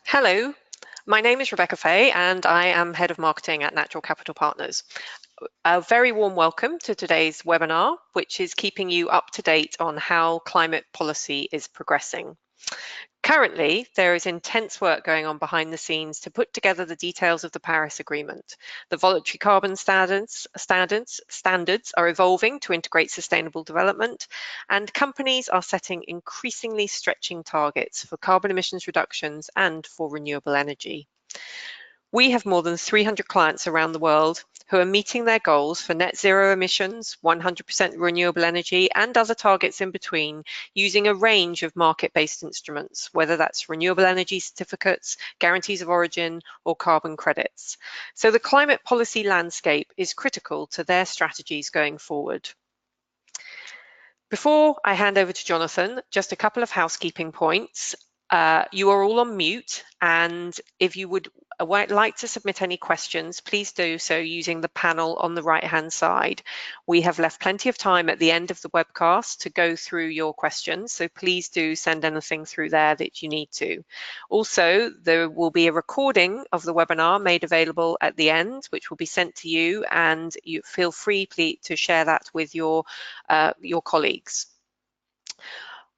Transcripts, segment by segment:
Hello, my name is Rebecca Fay and I am Head of Marketing at Natural Capital Partners. A very warm welcome to today's webinar, which is keeping you up to date on how climate policy is progressing. Currently, there is intense work going on behind the scenes to put together the details of the Paris Agreement. The voluntary carbon standards are evolving to integrate sustainable development, and companies are setting increasingly stretching targets for carbon emissions reductions and for renewable energy. We have more than 300 clients around the world who are meeting their goals for net zero emissions, 100% renewable energy, and other targets in between using a range of market-based instruments, whether that's renewable energy certificates, guarantees of origin, or carbon credits. So the climate policy landscape is critical to their strategies going forward. Before I hand over to Jonathan, just a couple of housekeeping points. You are all on mute, and if you would like to submit any questions, please do so using the panel on the right-hand side. We have left plenty of time at the end of the webcast to go through your questions, so please do send anything through there that you need to. Also, there will be a recording of the webinar made available at the end, which will be sent to you, and you feel free to share that with your colleagues.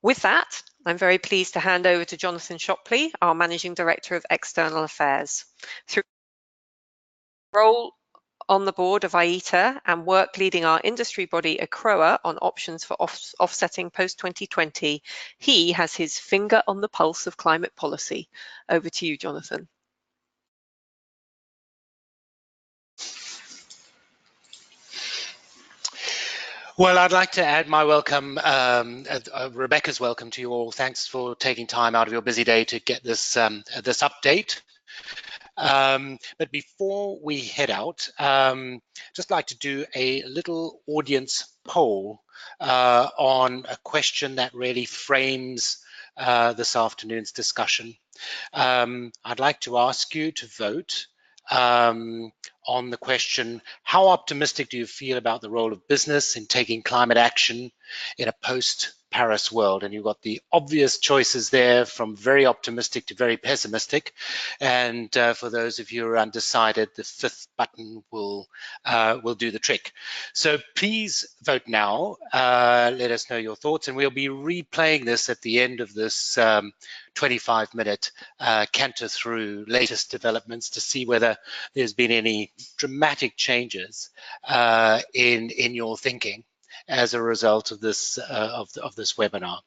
With that, I'm very pleased to hand over to Jonathan Shopley, our Managing Director of External Affairs. Through role on the board of IETA and work leading our industry body ACROA on options for offsetting post-2020, he has his finger on the pulse of climate policy. Over to you, Jonathan. Well, I'd like to add my welcome, Rebecca's welcome to you all. Thanks for taking time out of your busy day to get this this update. But before we head out, just like to do a little audience poll on a question that really frames this afternoon's discussion. I'd like to ask you to vote on the question, how optimistic do you feel about the role of business in taking climate action in a post-Paris world? And you've got the obvious choices there, from very optimistic to very pessimistic. And for those of you who are undecided, the fifth button will do the trick. So please vote now. Let us know your thoughts, and we'll be replaying this at the end of this 25-minute canter through latest developments to see whether there's been any dramatic changes in your thinking as a result of this this webinar.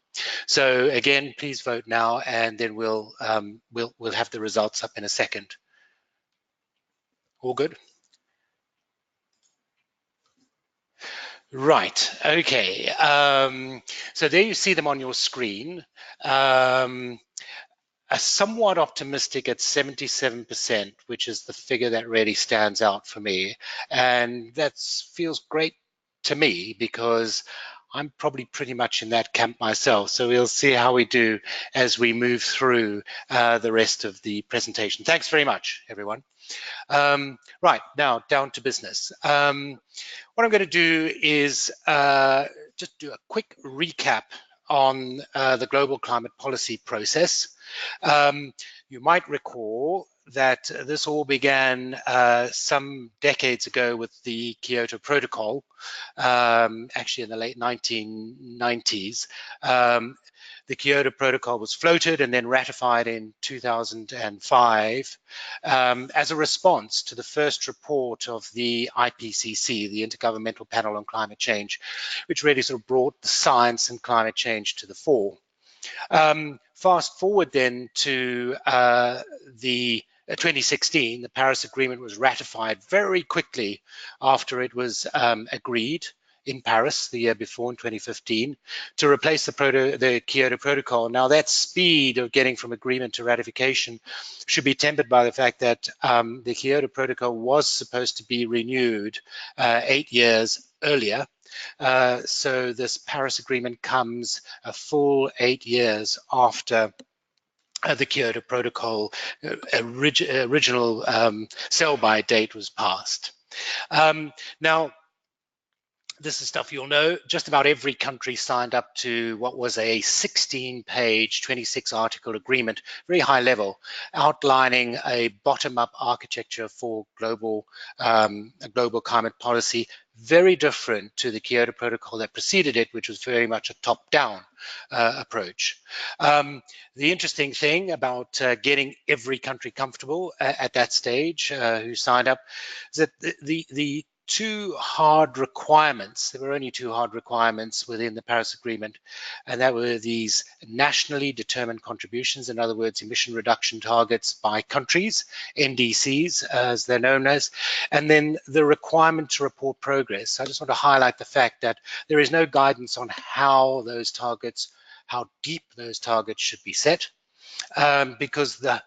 So again, please vote now, and then we'll have the results up in a second. All good? Right. Okay. So there you see them on your screen. A somewhat optimistic at 77%, which is the figure that really stands out for me. And that feels great to me because I'm probably pretty much in that camp myself. So we'll see how we do as we move through the rest of the presentation. Thanks very much, everyone. Right, now down to business. What I'm going to do is just do a quick recap on the global climate policy process. You might recall that this all began some decades ago with the Kyoto Protocol, actually in the late 1990s. The Kyoto Protocol was floated and then ratified in 2005 as a response to the first report of the IPCC, the Intergovernmental Panel on Climate Change, which really sort of brought the science and climate change to the fore. Fast forward then to the 2016, the Paris Agreement was ratified very quickly after it was agreed in Paris the year before, in 2015, to replace the Kyoto Protocol. Now, that speed of getting from agreement to ratification should be tempered by the fact that the Kyoto Protocol was supposed to be renewed 8 years earlier. So this Paris Agreement comes a full 8 years after the Kyoto Protocol original sell-by date was passed. Now, this is stuff you'll know. Just about every country signed up to what was a 16-page, 26-article agreement, very high level, outlining a bottom-up architecture for a global climate policy, very different to the Kyoto Protocol that preceded it, which was very much a top-down approach. The interesting thing about getting every country comfortable at that stage who signed up is that the two hard requirements, there were only two hard requirements within the Paris Agreement, and that were these nationally determined contributions, in other words, emission reduction targets by countries, NDCs as they're known as, and then the requirement to report progress. I just want to highlight the fact that there is no guidance on how those targets, how deep those targets should be set, because the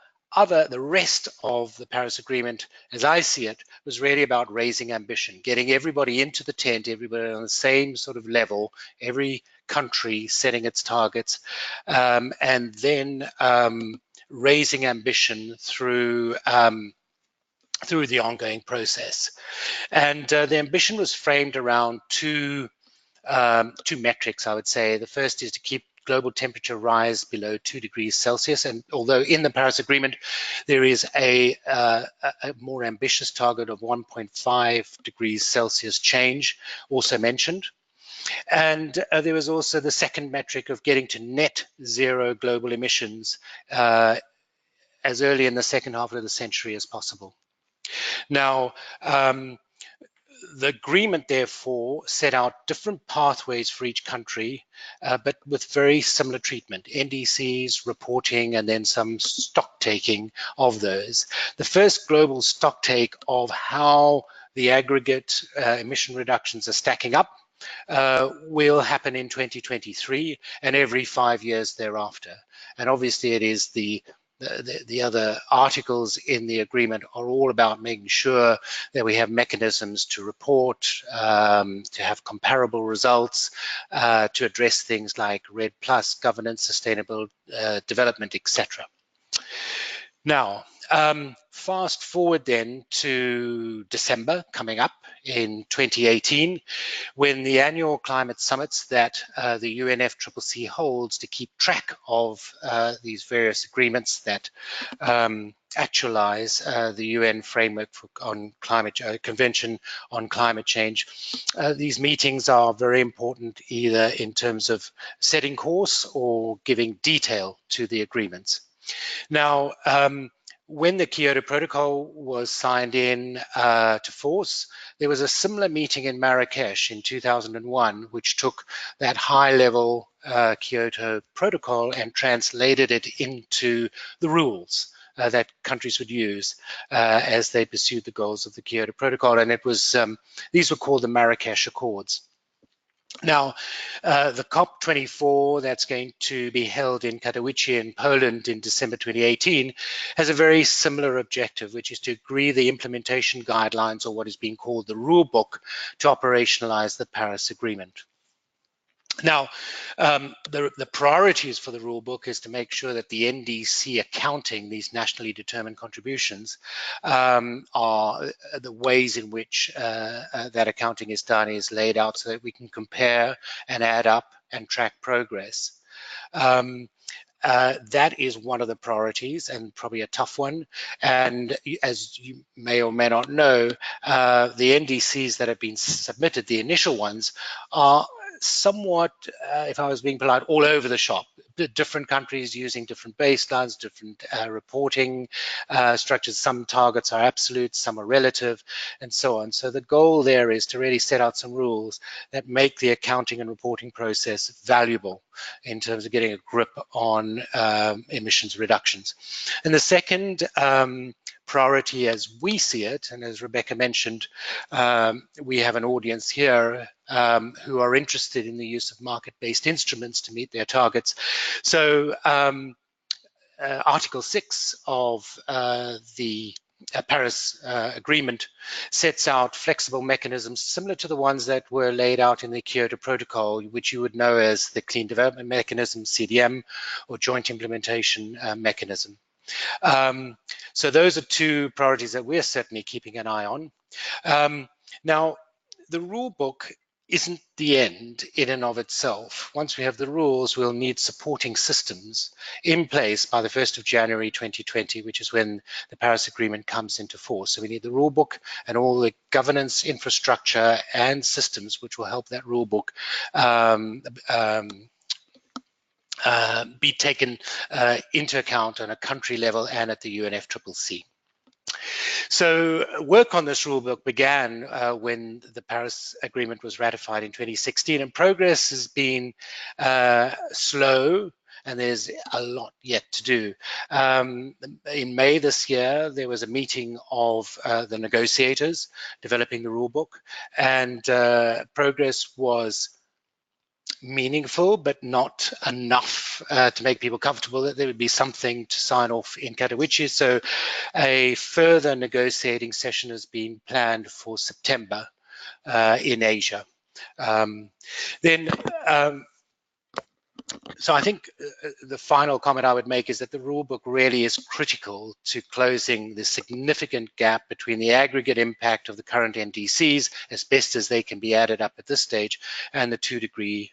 rest of the Paris Agreement, as I see it, was really about raising ambition, getting everybody into the tent, everybody on the same sort of level, every country setting its targets, and then raising ambition through the ongoing process. And the ambition was framed around two metrics, I would say. The first is to keep global temperature rise below 2 degrees Celsius. And although in the Paris Agreement, there is a more ambitious target of 1.5 degrees Celsius change also mentioned. And there was also the second metric of getting to net zero global emissions as early in the second half of the century as possible. Now, the agreement, therefore, set out different pathways for each country, but with very similar treatment, NDCs, reporting, and then some stock taking of those. The first global stock take of how the aggregate emission reductions are stacking up will happen in 2023 and every 5 years thereafter. And obviously it is the other articles in the agreement are all about making sure that we have mechanisms to report, to have comparable results, to address things like REDD+, governance, sustainable development, etc. Now, fast forward then to December coming up in 2018, when the annual climate summits that the UNFCCC holds to keep track of these various agreements that actualize the UN framework on climate convention on climate change. These meetings are very important either in terms of setting course or giving detail to the agreements. Now, when the Kyoto Protocol was signed in to force, there was a similar meeting in Marrakesh in 2001, which took that high-level Kyoto Protocol and translated it into the rules that countries would use as they pursued the goals of the Kyoto Protocol. And it was these were called the Marrakesh Accords. Now, the COP24 that's going to be held in Katowice in Poland in December 2018 has a very similar objective, which is to agree the implementation guidelines, or what is being called the rule book, to operationalize the Paris Agreement. Now, the priorities for the rule book is to make sure that the NDC accounting, these nationally determined contributions, are the ways in which that accounting is done is laid out so that we can compare and add up and track progress. That is one of the priorities and probably a tough one. And as you may or may not know, the NDCs that have been submitted, the initial ones, are somewhat, if I was being polite, all over the shop. Different countries using different baselines, different reporting structures. Some targets are absolute, some are relative, and so on. So the goal there is to really set out some rules that make the accounting and reporting process valuable in terms of getting a grip on emissions reductions. And the second priority as we see it, and as Rebecca mentioned, we have an audience here who are interested in the use of market-based instruments to meet their targets. So Article 6 of the Paris Agreement sets out flexible mechanisms similar to the ones that were laid out in the Kyoto Protocol, which you would know as the Clean Development Mechanism, CDM, or Joint Implementation Mechanism. So those are two priorities that we're certainly keeping an eye on. Now, the rule book isn't the end in and of itself. Once we have the rules, we'll need supporting systems in place by the 1st of January 2020, which is when the Paris Agreement comes into force. So we need the rule book and all the governance infrastructure and systems which will help that rule book be taken into account on a country level and at the UNFCCC. So work on this rulebook began when the Paris Agreement was ratified in 2016, and progress has been slow, and there's a lot yet to do. In May this year, there was a meeting of the negotiators developing the rulebook, and progress was meaningful, but not enough to make people comfortable that there would be something to sign off in Katowice. So a further negotiating session has been planned for September in Asia. So I think the final comment I would make is that the rulebook really is critical to closing the significant gap between the aggregate impact of the current NDCs, as best as they can be added up at this stage, and the 2-degree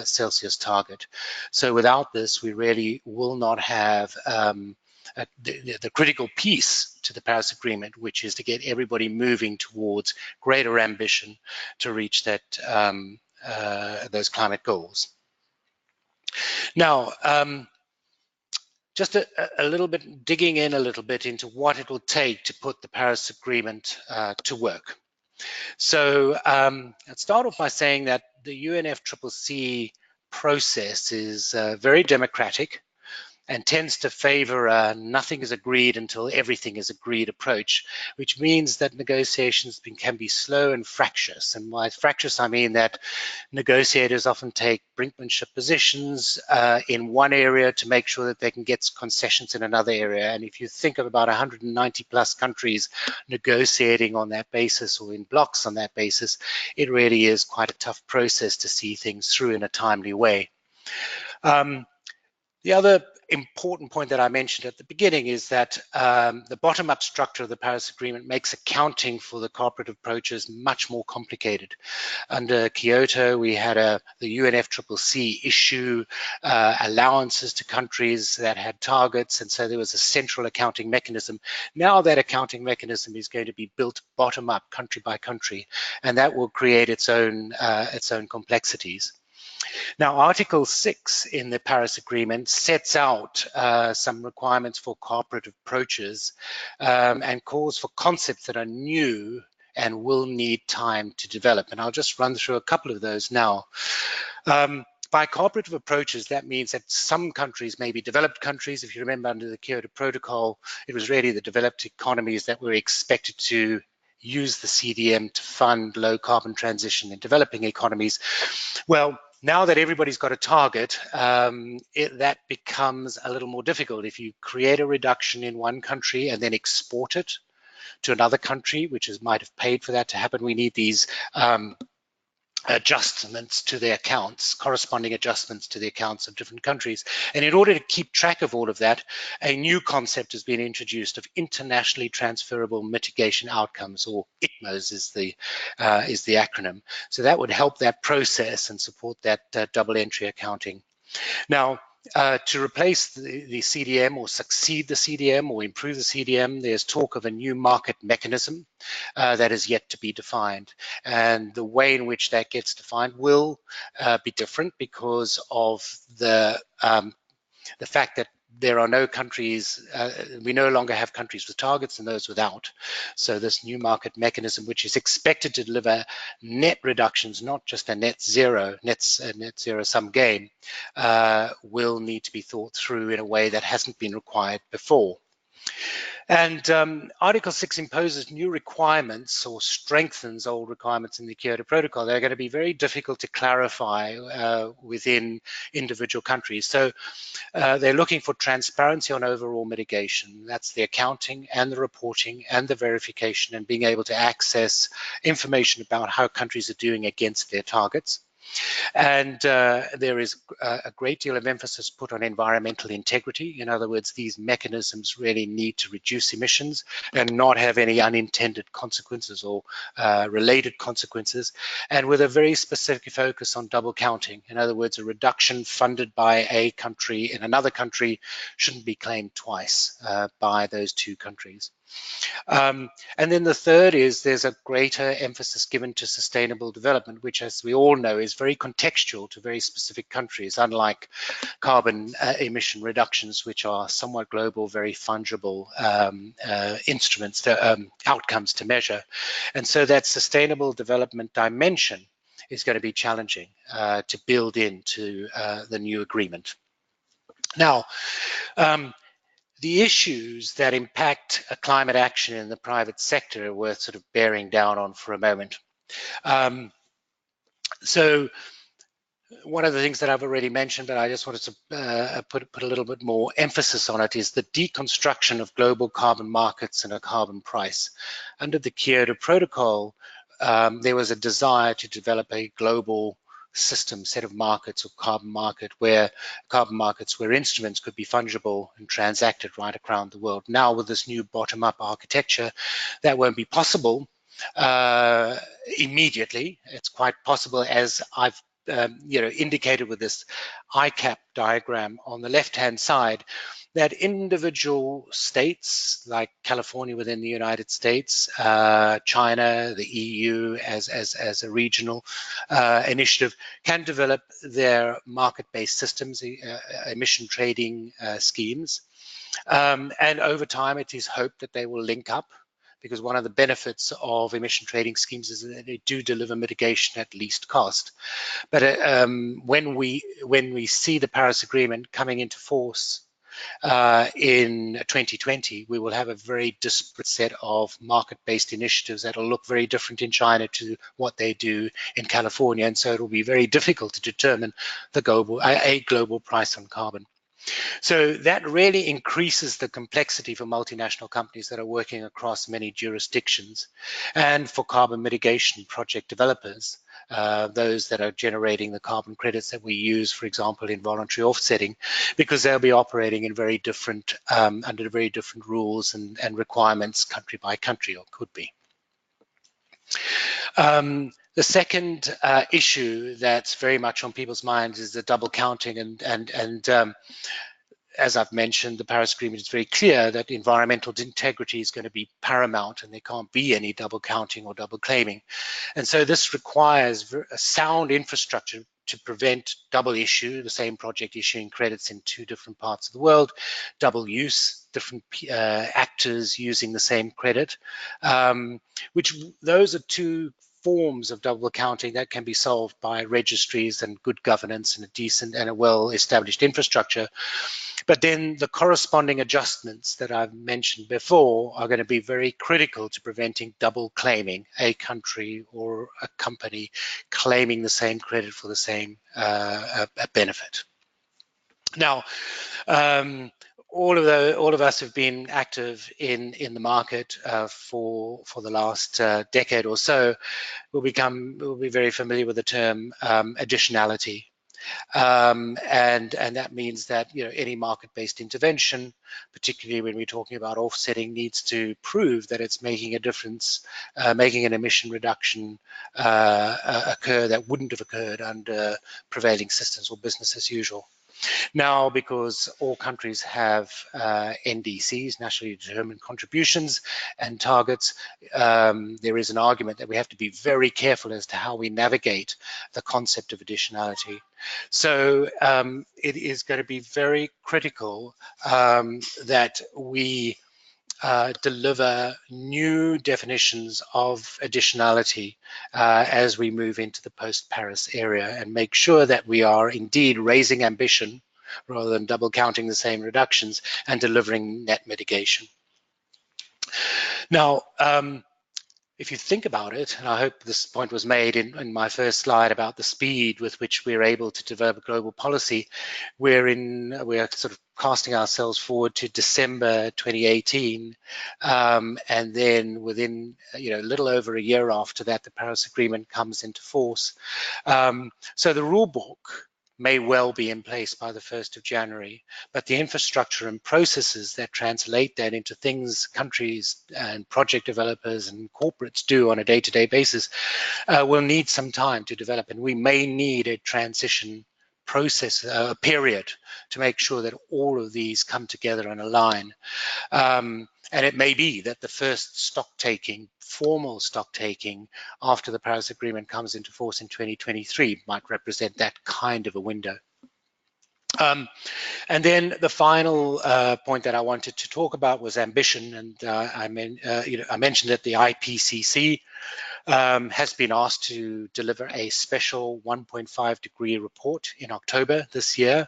Celsius target. So without this, we really will not have the critical piece to the Paris Agreement, which is to get everybody moving towards greater ambition to reach that those climate goals. Now, just a little bit, digging in a little bit into what it will take to put the Paris Agreement to work. So I'll start off by saying that the UNFCCC process is very democratic and tends to favor a nothing is agreed until everything is agreed approach, which means that negotiations can be slow and fractious. And by fractious, I mean that negotiators often take brinkmanship positions in one area to make sure that they can get concessions in another area. And if you think of about 190 plus countries negotiating on that basis or in blocks on that basis, it really is quite a tough process to see things through in a timely way. The other important point that I mentioned at the beginning is that the bottom-up structure of the Paris Agreement makes accounting for the cooperative approaches much more complicated. Under Kyoto, we had the UNFCCC issue allowances to countries that had targets, and so there was a central accounting mechanism. Now that accounting mechanism is going to be built bottom-up, country by country, and that will create its own complexities. Now, Article 6 in the Paris Agreement sets out some requirements for cooperative approaches and calls for concepts that are new and will need time to develop. And I'll just run through a couple of those now. By cooperative approaches, that means that some countries, maybe developed countries, if you remember under the Kyoto Protocol, it was really the developed economies that were expected to use the CDM to fund low carbon transition in developing economies. Well, now that everybody's got a target, that becomes a little more difficult. If you create a reduction in one country and then export it to another country, which might have paid for that to happen, we need these adjustments to their accounts, corresponding adjustments to the accounts of different countries. And in order to keep track of all of that, a new concept has been introduced of internationally transferable mitigation outcomes, or ITMOs is the acronym. So that would help that process and support that double entry accounting. Now, to replace the CDM or succeed the CDM or improve the CDM, there's talk of a new market mechanism that is yet to be defined. And the way in which that gets defined will be different because of the fact that there are no countries, we no longer have countries with targets and those without. So this new market mechanism, which is expected to deliver net reductions, not just a net zero sum game, will need to be thought through in a way that hasn't been required before. And Article 6 imposes new requirements or strengthens old requirements in the Kyoto Protocol. They're going to be very difficult to clarify within individual countries. So they're looking for transparency on overall mitigation. That's the accounting and the reporting and the verification and being able to access information about how countries are doing against their targets. And there is a great deal of emphasis put on environmental integrity. In other words, these mechanisms really need to reduce emissions and not have any unintended consequences or related consequences, and with a very specific focus on double counting. In other words, a reduction funded by a country in another country shouldn't be claimed twice by those two countries. And then the third is there's a greater emphasis given to sustainable development, which, as we all know, is very contextual to very specific countries, unlike carbon emission reductions, which are somewhat global, very fungible instruments, outcomes to measure. And so that sustainable development dimension is going to be challenging to build into the new agreement. Now, the issues that impact climate action in the private sector are worth sort of bearing down on for a moment. So one of the things that I've already mentioned, but I just wanted to put a little bit more emphasis on it, is the deconstruction of global carbon markets and a carbon price. Under the Kyoto Protocol, there was a desire to develop a global system, set of markets, or carbon markets where instruments could be fungible and transacted right around the world. Now, with this new bottom-up architecture, that won't be possible immediately. It's quite possible, as I've indicated with this ICAP diagram on the left-hand side, that individual states like California within the United States, China, the EU as a regional initiative can develop their market-based systems, emission trading schemes. And over time, it is hoped that they will link up, because one of the benefits of emission trading schemes is that they do deliver mitigation at least cost. But when we see the Paris Agreement coming into force in 2020, we will have a very disparate set of market-based initiatives that will look very different in China to what they do in California, and so it will be very difficult to determine a global price on carbon. So that really increases the complexity for multinational companies that are working across many jurisdictions, and for carbon mitigation project developers, those that are generating the carbon credits that we use, for example, in voluntary offsetting, because they'll be operating in very different, under very different rules and requirements country by country, or could be. The second issue that's very much on people's minds is the double counting, and as I've mentioned, the Paris Agreement is very clear that environmental integrity is going to be paramount, and there can't be any double counting or double claiming. And so this requires a sound infrastructure to prevent double issue, the same project issuing credits in two different parts of the world, double use, different actors using the same credit, which those are two forms of double accounting that can be solved by registries and good governance and a decent and a well-established infrastructure. But then the corresponding adjustments that I've mentioned before are going to be very critical to preventing double claiming, a country or a company claiming the same credit for the same benefit. Now, all of us have been active in the market for the last decade or so. We'll be very familiar with the term additionality. And that means that any market-based intervention, particularly when we're talking about offsetting, needs to prove that it's making a difference, making an emission reduction occur that wouldn't have occurred under prevailing systems or business as usual. Now, because all countries have NDCs, nationally determined contributions, and targets, there is an argument that we have to be very careful as to how we navigate the concept of additionality. So it is going to be very critical that we deliver new definitions of additionality as we move into the post-Paris area, and make sure that we are indeed raising ambition rather than double counting the same reductions and delivering net mitigation. Now, if you think about it, and I hope this point was made in my first slide about the speed with which we're able to develop global policy, we're sort of casting ourselves forward to December 2018, and then within a little over a year after that, the Paris Agreement comes into force. So the rule book may well be in place by the 1st of January, but the infrastructure and processes that translate that into things countries and project developers and corporates do on a day-to-day basis will need some time to develop, and we may need a transition process period to make sure that all of these come together and align. And it may be that the first stock taking, formal stock taking after the Paris Agreement comes into force in 2023 might represent that kind of a window. And then the final point that I wanted to talk about was ambition, and I mentioned that the IPCC has been asked to deliver a special 1.5 degree report in October this year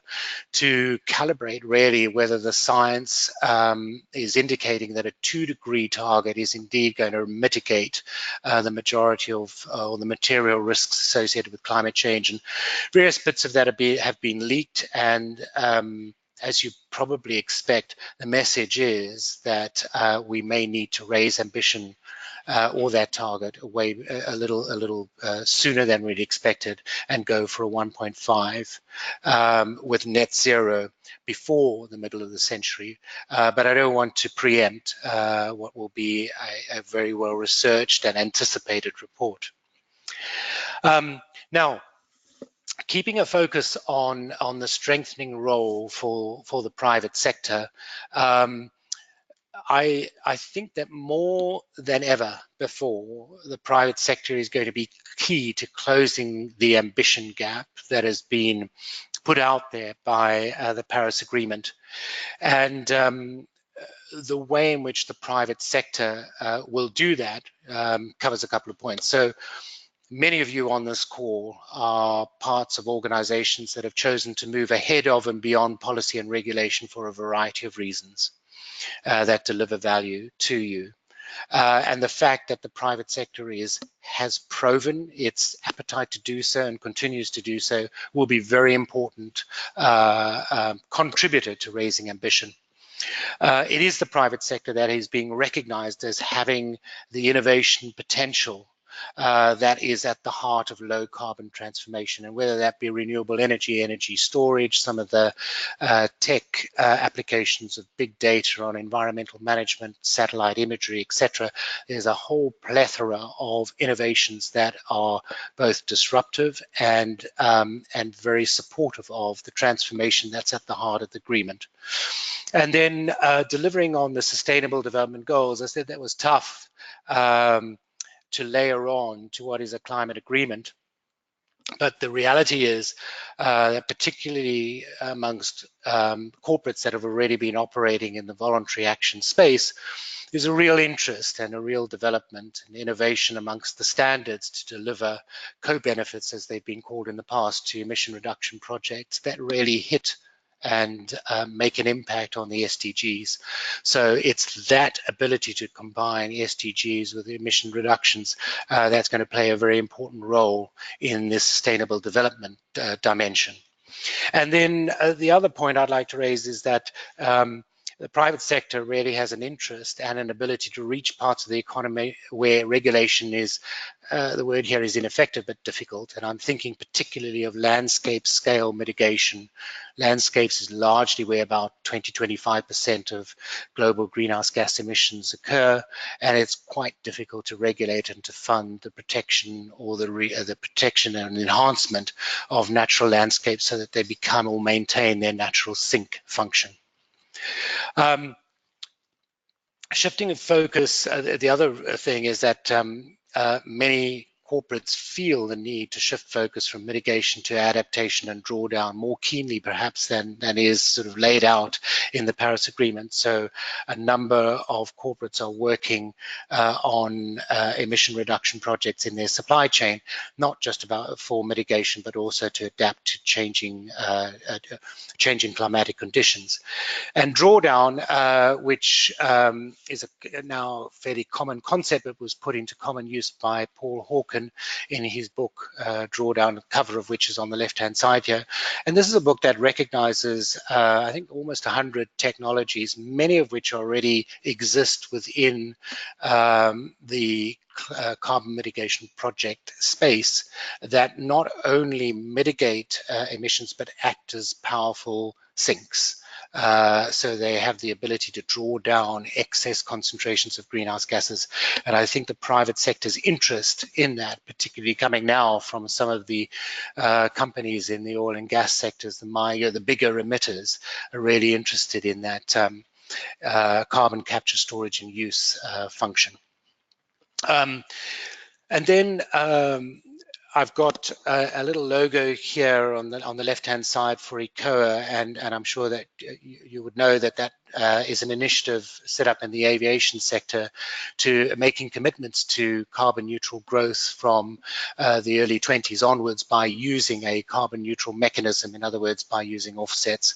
to calibrate really whether the science is indicating that a 2 degree target is indeed going to mitigate the majority of or the material risks associated with climate change. And various bits of that have been leaked, and as you probably expect, the message is that we may need to raise ambition or that target away a little sooner than we'd expected, and go for a 1.5 with net zero before the middle of the century. But I don't want to preempt what will be a very well researched and anticipated report. Now, keeping a focus on the strengthening role for the private sector, I think that more than ever before, the private sector is going to be key to closing the ambition gap that has been put out there by the Paris Agreement. And the way in which the private sector will do that covers a couple of points. So many of you on this call are parts of organizations that have chosen to move ahead of and beyond policy and regulation for a variety of reasons that deliver value to you. And the fact that the private sector has proven its appetite to do so and continues to do so will be very important contributor to raising ambition. It is the private sector that is being recognized as having the innovation potential that is at the heart of low carbon transformation, and whether that be renewable energy storage, some of the tech applications of big data on environmental management, satellite imagery, etc. There's a whole plethora of innovations that are both disruptive and very supportive of the transformation that's at the heart of the agreement. And then delivering on the Sustainable Development Goals, I said that was tough to layer on to what is a climate agreement. But the reality is that particularly amongst corporates that have already been operating in the voluntary action space, there's a real interest and a real development and innovation amongst the standards to deliver co-benefits, as they've been called in the past, to emission reduction projects that really hit and make an impact on the SDGs. So it's that ability to combine SDGs with emission reductions that's going to play a very important role in this sustainable development dimension. And then the other point I'd like to raise is that the private sector really has an interest and an ability to reach parts of the economy where regulation is, the word here is ineffective but difficult, and I'm thinking particularly of landscape scale mitigation. Landscapes is largely where about 20–25% of global greenhouse gas emissions occur, and it's quite difficult to regulate and to fund the protection or the protection and enhancement of natural landscapes so that they become or maintain their natural sink function. Shifting of focus, the other thing is that many corporates feel the need to shift focus from mitigation to adaptation and drawdown more keenly perhaps than is sort of laid out in the Paris Agreement. So a number of corporates are working on emission reduction projects in their supply chain, not just for mitigation, but also to adapt to changing climatic conditions. And drawdown, which is a now fairly common concept, but was put into common use by Paul Hawken in his book Drawdown, the cover of which is on the left-hand side here. And this is a book that recognizes, I think, almost 100 technologies, many of which already exist within the carbon mitigation project space, that not only mitigate emissions but act as powerful sinks. So they have the ability to draw down excess concentrations of greenhouse gases. And I think the private sector's interest in that, particularly coming now from some of the companies in the oil and gas sectors, the bigger emitters, are really interested in that carbon capture, storage and use function. And then I've got a little logo here on the left-hand side for ECOA, and I'm sure that you would know that is an initiative set up in the aviation sector to making commitments to carbon neutral growth from the early 20s onwards by using a carbon neutral mechanism, in other words, by using offsets.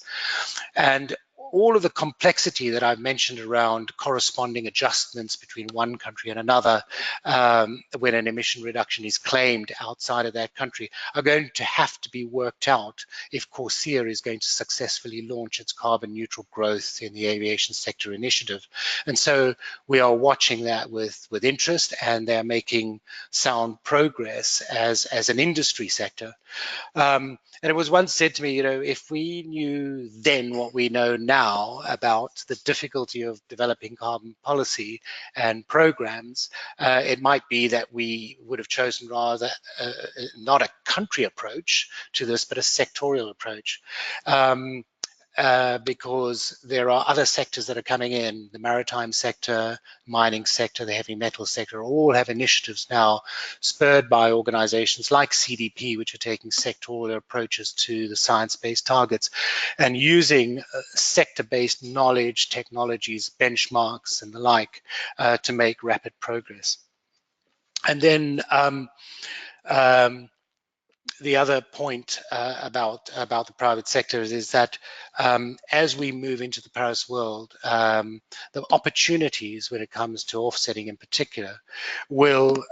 And all of the complexity that I've mentioned around corresponding adjustments between one country and another when an emission reduction is claimed outside of that country are going to have to be worked out if Corsair is going to successfully launch its carbon neutral growth in the aviation sector initiative. And so we are watching that with interest, and they're making sound progress as an industry sector. And it was once said to me, you know, if we knew then what we know now about the difficulty of developing carbon policy and programs, it might be that we would have chosen rather not a country approach to this, but a sectorial approach. Because there are other sectors that are coming in, the maritime sector, mining sector, the heavy metal sector, all have initiatives now spurred by organizations like CDP, which are taking sectoral approaches to the science-based targets and using sector-based knowledge, technologies, benchmarks, and the like to make rapid progress. And then the other point about the private sector is that as we move into the Paris world, the opportunities when it comes to offsetting in particular will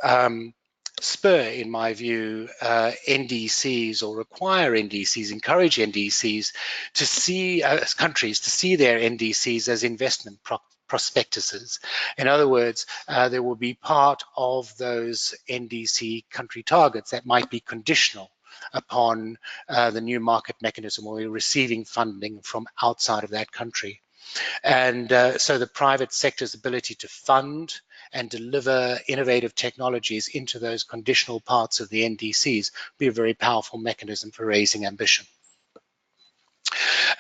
spur, in my view, NDCs, or require NDCs, encourage NDCs to see, countries to see their NDCs as investment prospectuses. In other words, there will be part of those NDC country targets that might be conditional upon the new market mechanism, or receiving funding from outside of that country. And so the private sector's ability to fund and deliver innovative technologies into those conditional parts of the NDCs be a very powerful mechanism for raising ambition.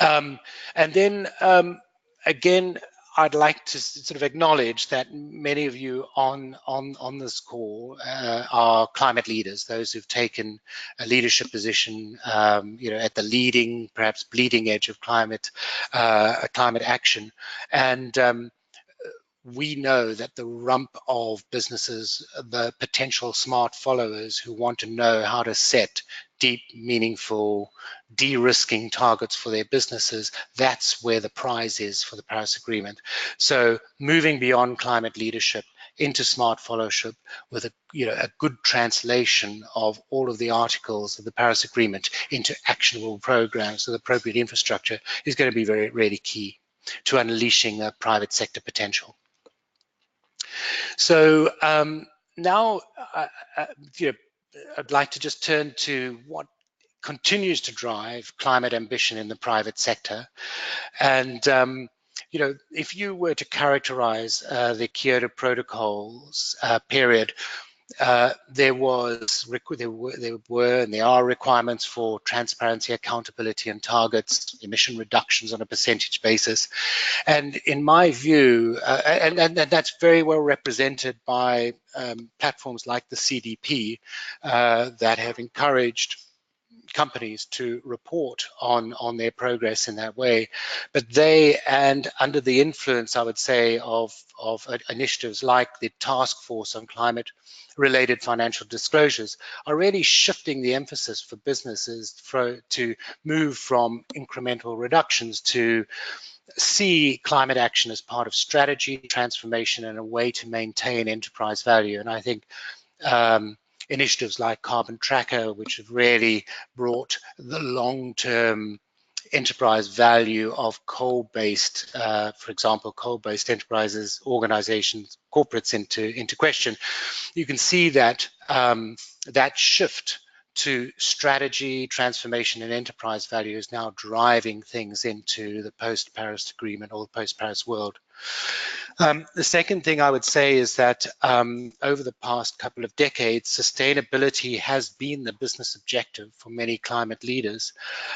And then again, I'd like to sort of acknowledge that many of you on this call are climate leaders, those who've taken a leadership position, you know, at the leading, perhaps bleeding edge of climate action. And we know that the rump of businesses, the potential smart followers who want to know how to set deep, meaningful, de-risking targets for their businesses, that's where the prize is for the Paris Agreement. So moving beyond climate leadership into smart followership with a good translation of all of the articles of the Paris Agreement into actionable programs with appropriate infrastructure is going to be really key to unleashing a private sector potential. So now, I'd like to just turn to what continues to drive climate ambition in the private sector. And, you know, if you were to characterize the Kyoto Protocol's period, there were and there are requirements for transparency, accountability, and targets, emission reductions on a percentage basis. And in my view, and that's very well represented by platforms like the CDP that have encouraged companies to report on their progress in that way. But they, and under the influence, I would say, of initiatives like the Task Force on Climate Related Financial Disclosures, are really shifting the emphasis for businesses to move from incremental reductions to see climate action as part of strategy, transformation, and a way to maintain enterprise value. And I think initiatives like Carbon Tracker, which have really brought the long-term enterprise value of coal-based, for example, coal-based enterprises, organizations, corporates into question. You can see that that shift to strategy, transformation, and enterprise value is now driving things into the post-Paris Agreement or the post-Paris world. The second thing I would say is that over the past couple of decades, sustainability has been the business objective for many climate leaders.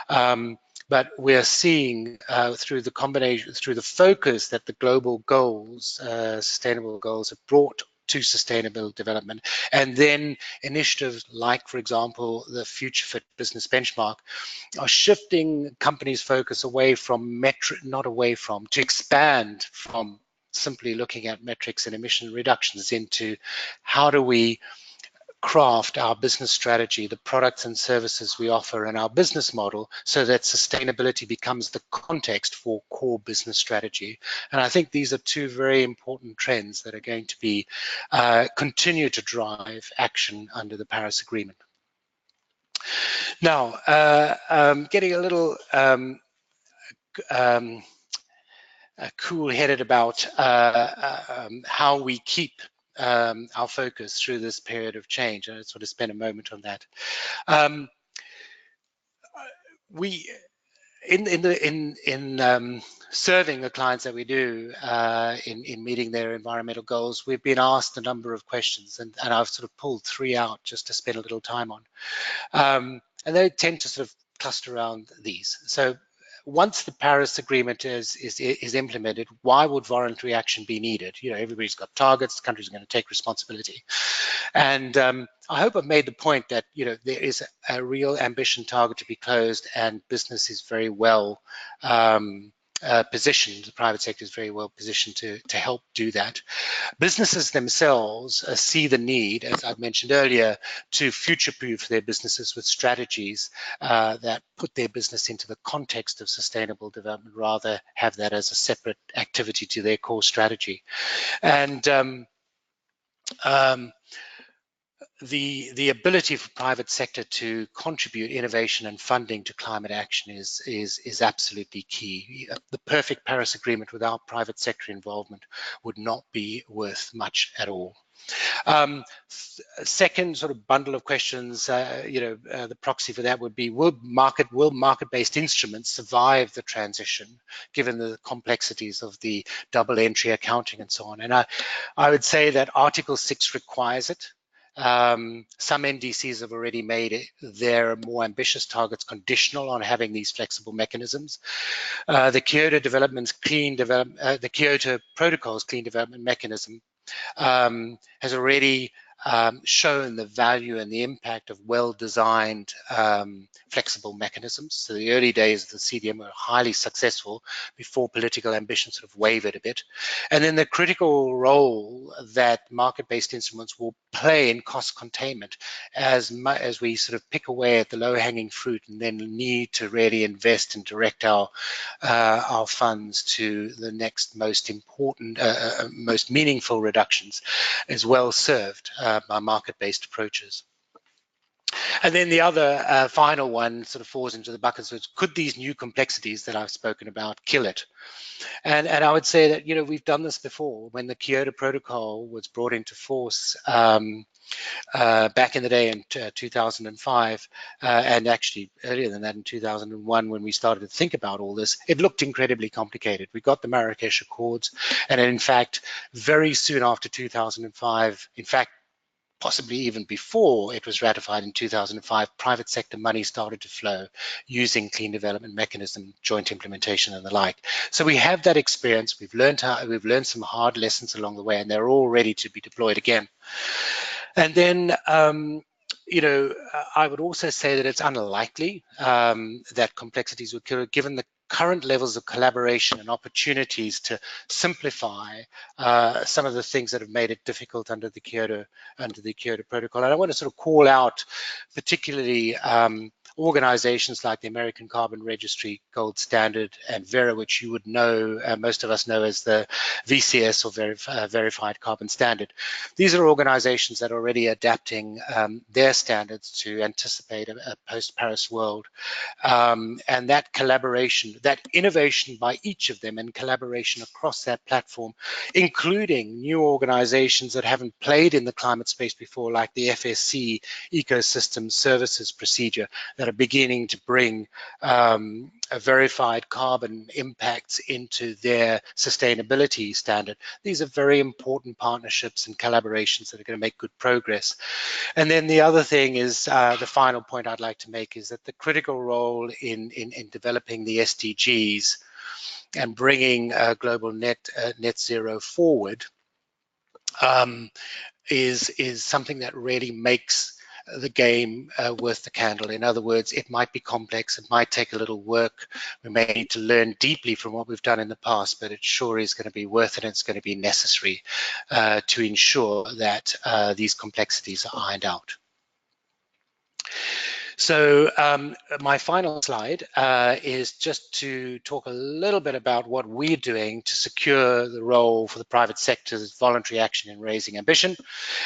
But we're seeing through the combination, through the focus that the global goals, sustainable goals, have brought to sustainable development, and then initiatives like, for example, the Future Fit Business Benchmark, are shifting companies' focus away from to expand from simply looking at metrics and emission reductions into how do we craft our business strategy, the products and services we offer, and our business model so that sustainability becomes the context for core business strategy. And I think these are two very important trends that are going to be continue to drive action under the Paris Agreement. Now, getting a little cool-headed about how we keep our focus through this period of change. And I just want to spend a moment on that. In serving the clients that we do in meeting their environmental goals, we've been asked a number of questions, and I've sort of pulled three out just to spend a little time on. And they tend to sort of cluster around these. So once the Paris Agreement is implemented, why would voluntary action be needed? You know, everybody's got targets, countries are going to take responsibility. And I hope I've made the point that, you know, there is a real ambition target to be closed, and business is very well positioned, the private sector is very well positioned to help do that. Businesses themselves see the need, as I've mentioned earlier, to future-proof their businesses with strategies that put their business into the context of sustainable development, rather have that as a separate activity to their core strategy. And the ability for private sector to contribute innovation and funding to climate action is absolutely key. The perfect Paris Agreement without private sector involvement would not be worth much at all. Second sort of bundle of questions, the proxy for that would be, will market-based instruments survive the transition, given the complexities of the double entry accounting and so on? And I would say that Article 6 requires it. Some NDCs have already made their more ambitious targets conditional on having these flexible mechanisms. The Kyoto Protocol's Clean Development Mechanism has already shown the value and the impact of well-designed flexible mechanisms. So the early days of the CDM were highly successful before political ambition sort of wavered a bit. And then the critical role that market-based instruments will play in cost containment as we sort of pick away at the low-hanging fruit and then need to really invest and direct our funds to the next most important, most meaningful reductions is well served by market-based approaches. And then the other final one sort of falls into the buckets, which could these new complexities that I've spoken about kill it? And I would say that, you know, we've done this before. When the Kyoto Protocol was brought into force back in the day in 2005, and actually earlier than that in 2001, when we started to think about all this, it looked incredibly complicated. We got the Marrakesh Accords, and in fact, very soon after 2005, in fact, possibly even before it was ratified in 2005, private sector money started to flow using clean development mechanism, joint implementation and the like. So we have that experience. We've learned some hard lessons along the way, and they're all ready to be deployed again. And then, you know, I would also say that it's unlikely that complexities would occur given the current levels of collaboration and opportunities to simplify some of the things that have made it difficult under the Kyoto Protocol. And I want to sort of call out particularly organizations like the American Carbon Registry, Gold Standard, and Verra, which you would know, most of us know as the VCS or Verified Carbon Standard. These are organizations that are already adapting their standards to anticipate a post-Paris world. And that collaboration, that innovation by each of them and collaboration across that platform, including new organizations that haven't played in the climate space before, like the FSC Ecosystem Services Procedure, that are beginning to bring a verified carbon impacts into their sustainability standard. These are very important partnerships and collaborations that are going to make good progress. And then the other thing is, the final point I'd like to make is that the critical role in developing the SDGs and bringing global net zero forward is something that really makes the game worth the candle. In other words, it might be complex, it might take a little work, we may need to learn deeply from what we've done in the past, but it sure is going to be worth it, and it's going to be necessary to ensure that these complexities are ironed out. So my final slide is just to talk a little bit about what we're doing to secure the role for the private sector's voluntary action in raising ambition.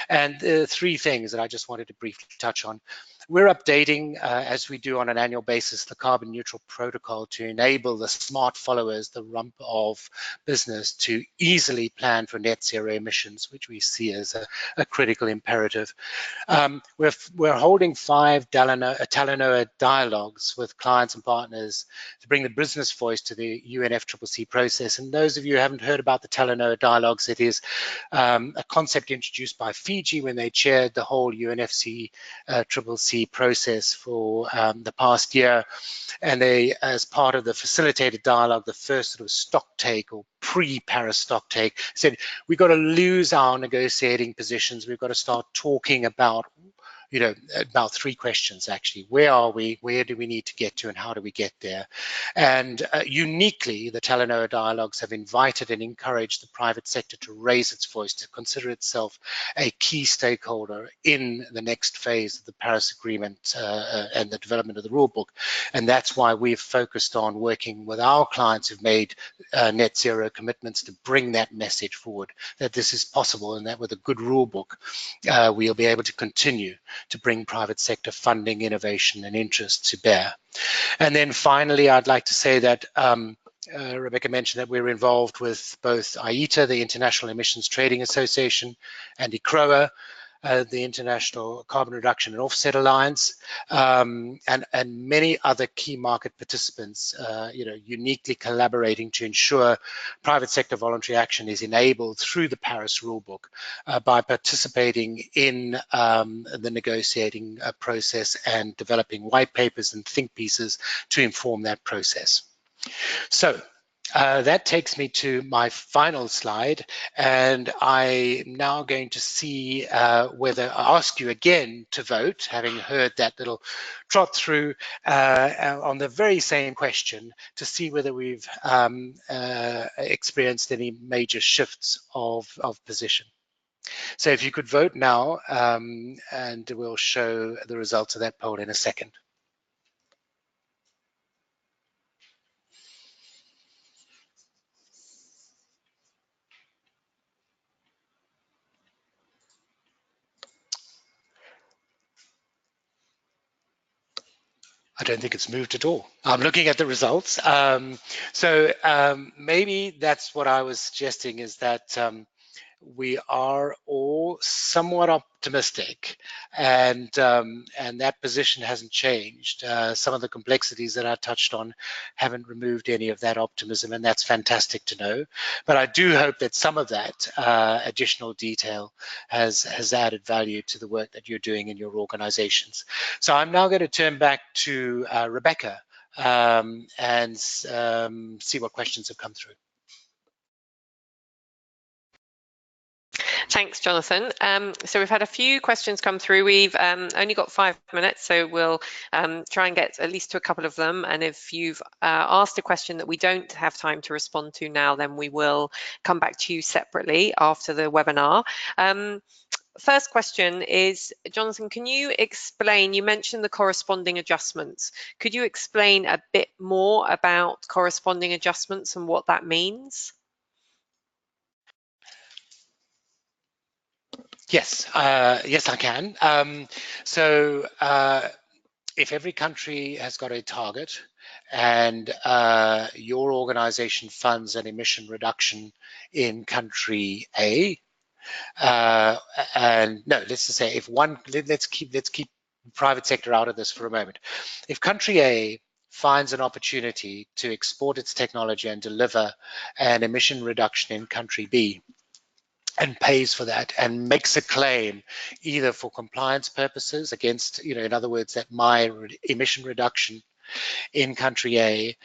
And the three things that I just wanted to briefly touch on. We're updating, as we do on an annual basis, the carbon neutral protocol to enable the smart followers, the rump of business, to easily plan for net zero emissions, which we see as a critical imperative. We're holding 5 Talanoa dialogues with clients and partners to bring the business voice to the UNFCCC process. And those of you who haven't heard about the Talanoa dialogues, it is a concept introduced by Fiji when they chaired the whole UNFCCC process for the past year. And they, as part of the facilitated dialogue, the first sort of stock take or pre-Paris stock take, said we've got to lose our negotiating positions. We've got to start talking about, you know, about 3 questions actually. Where are we? Where do we need to get to? And how do we get there? And uniquely, the Talanoa dialogues have invited and encouraged the private sector to raise its voice, to consider itself a key stakeholder in the next phase of the Paris Agreement and the development of the rule book. And that's why we've focused on working with our clients who've made net zero commitments to bring that message forward, that this is possible, and that with a good rule book, we'll be able to continue to bring private sector funding, innovation, and interest to bear. And then finally, I'd like to say that Rebecca mentioned that we're involved with both IETA, the International Emissions Trading Association, and ICROA, the International Carbon Reduction and Offset Alliance, and many other key market participants, you know, uniquely collaborating to ensure private sector voluntary action is enabled through the Paris rulebook by participating in the negotiating process and developing white papers and think pieces to inform that process. So that takes me to my final slide, and I'm now going to see whether I ask you again to vote, having heard that little trot through on the very same question, to see whether we've experienced any major shifts of position. So if you could vote now, and we'll show the results of that poll in a second. I don't think it's moved at all. I'm looking at the results. Maybe that's what I was suggesting, is that we are all somewhat optimistic, and that position hasn't changed. Some of the complexities that I touched on haven't removed any of that optimism, and that's fantastic to know. But I do hope that some of that additional detail has added value to the work that you're doing in your organizations. So I'm now going to turn back to Rebecca and see what questions have come through. Thanks, Jonathan. So we've had a few questions come through. We've only got 5 minutes, so we'll try and get at least to a couple of them. And if you've asked a question that we don't have time to respond to now, then we will come back to you separately after the webinar. First question is, Jonathan, can you explain, you mentioned the corresponding adjustments. Could you explain a bit more about corresponding adjustments and what that means? Yes, yes, I can. If every country has got a target and your organization funds an emission reduction in country A, and no, let's just say if one, let's keep private sector out of this for a moment. If country A finds an opportunity to export its technology and deliver an emission reduction in country B, and pays for that and makes a claim either for compliance purposes against, in other words, that my emission reduction in country A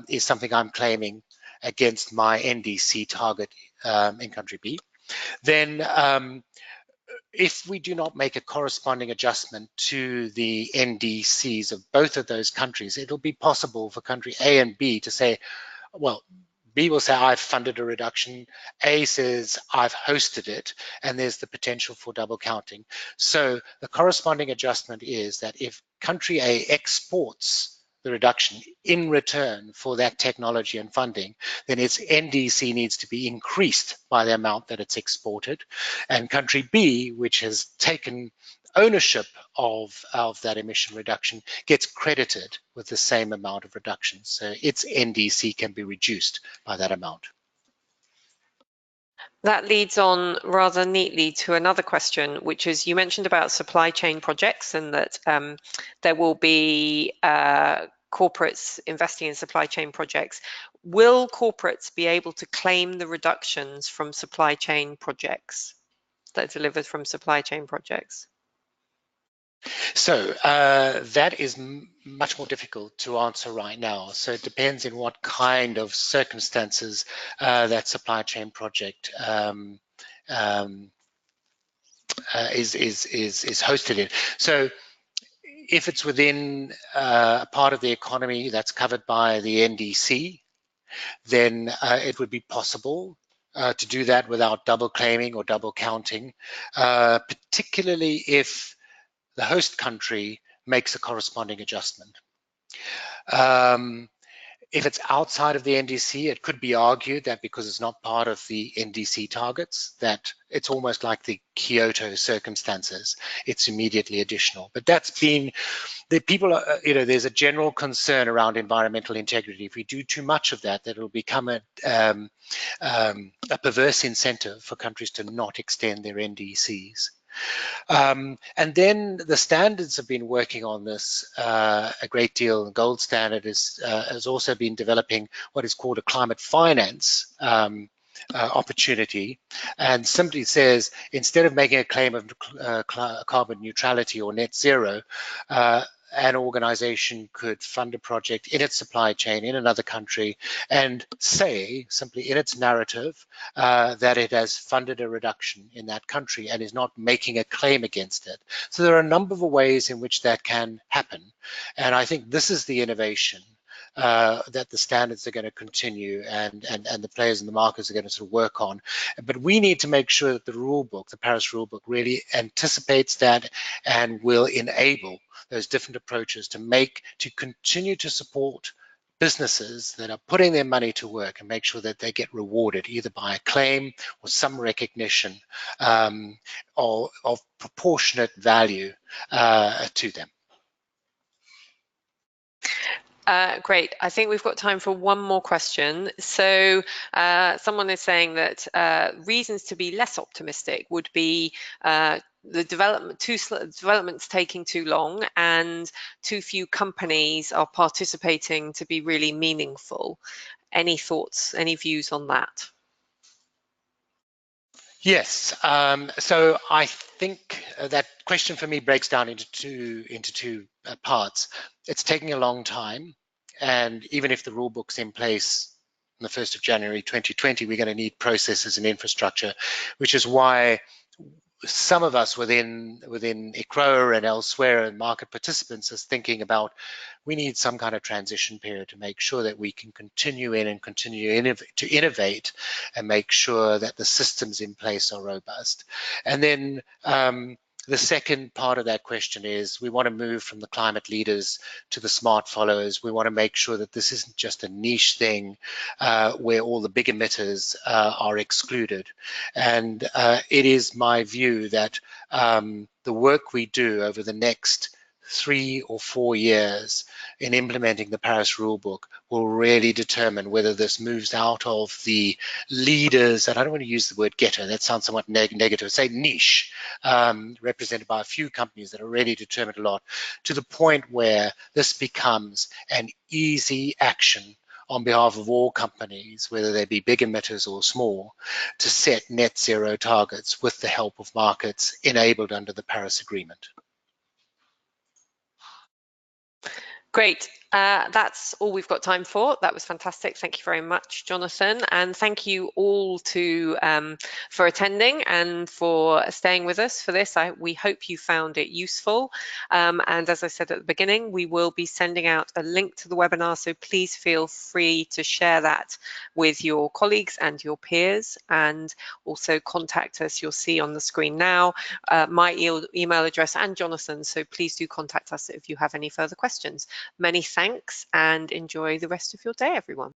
is something I'm claiming against my NDC target in country B, then if we do not make a corresponding adjustment to the NDCs of both of those countries, it'll be possible for country A and B to say, well, B will say, I've funded a reduction. A says, I've hosted it, and there's the potential for double counting. So the corresponding adjustment is that if country A exports the reduction in return for that technology and funding, then its NDC needs to be increased by the amount that it's exported. And country B, which has taken ownership of that emission reduction, gets credited with the same amount of reduction. So its NDC can be reduced by that amount. That leads on rather neatly to another question, which is, you mentioned about supply chain projects and that there will be corporates investing in supply chain projects. Will corporates be able to claim the reductions from supply chain projects that are delivered from supply chain projects? So that is much more difficult to answer right now. So it depends in what kind of circumstances that supply chain project is hosted in. So if it's within a part of the economy that's covered by the NDC, then it would be possible to do that without double claiming or double counting, particularly if the host country makes a corresponding adjustment. If it's outside of the NDC, it could be argued that because it's not part of the NDC targets, that it's almost like the Kyoto circumstances. It's immediately additional. But that's been, the people, there's a general concern around environmental integrity. If we do too much of that, that it'll become a perverse incentive for countries to not extend their NDCs. And then the standards have been working on this a great deal. The gold standard has also been developing what is called a climate finance opportunity, and simply says, instead of making a claim of carbon neutrality or net zero, an organization could fund a project in its supply chain in another country and say simply in its narrative that it has funded a reduction in that country and is not making a claim against it. So there are a number of ways in which that can happen. And I think this is the innovation that the standards are going to continue and the players in the markets are going to sort of work on. But we need to make sure that the rule book, the Paris rule book, really anticipates that and will enable those different approaches to continue to support businesses that are putting their money to work and make sure that they get rewarded either by a claim or some recognition of proportionate value to them. Great. I think we've got time for one more question. So someone is saying that reasons to be less optimistic would be the development's taking too long and too few companies are participating to be really meaningful. Any thoughts, any views on that? Yes, so I think that question for me breaks down into two parts. It's taking a long time, and even if the rule book's in place on the 1st of January 2020, we're going to need processes and infrastructure, which is why some of us within ICROA and elsewhere and market participants is thinking about we need some kind of transition period to make sure that we can continue to innovate and make sure that the systems in place are robust. And then the second part of that question is we want to move from the climate leaders to the smart followers. We want to make sure that this isn't just a niche thing where all the big emitters are excluded. And it is my view that the work we do over the next 3 or 4 years in implementing the Paris rulebook will really determine whether this moves out of the leaders, and I don't want to use the word ghetto, that sounds somewhat negative, say niche, represented by a few companies that are really determined a lot, to the point where this becomes an easy action on behalf of all companies, whether they be big emitters or small, to set net zero targets with the help of markets enabled under the Paris Agreement. Great. That's all we've got time for. That was fantastic. Thank you very much, Jonathan. And thank you all for attending and for staying with us for this. We hope you found it useful. And as I said at the beginning, we will be sending out a link to the webinar, so please feel free to share that with your colleagues and your peers, and also contact us. You'll see on the screen now my email address and Jonathan, so please do contact us if you have any further questions. Many thanks and enjoy the rest of your day, everyone.